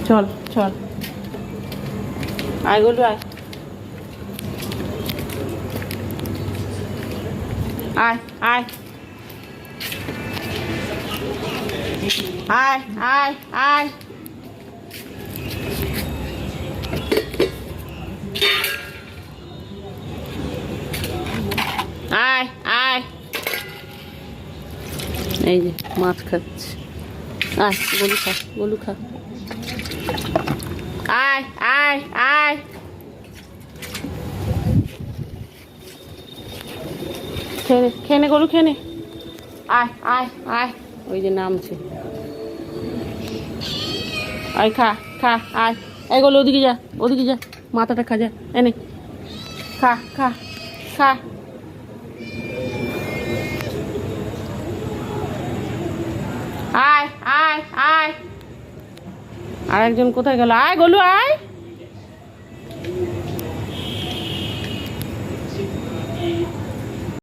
চল চল, আয় গোলু আয়, আয় আয় আয় আয় আয়, আয় আয়, এই যে মাছ খাচ্ছে, আয় গোলু খা, গোলু খা, আয় আয় আয়, খেয়ে নে গোলু, খেয়ে নে, আয় আয় আয়, ওই যে নামছে, আয় খা খা, আয়, এই গোলু ওদিকে যা, ওদিকে যা, মাথাটা খা, যা এনে খা খা খা, আয় আয় আয়, আর একজন কোথায় গেল, আয় গোলু আয়।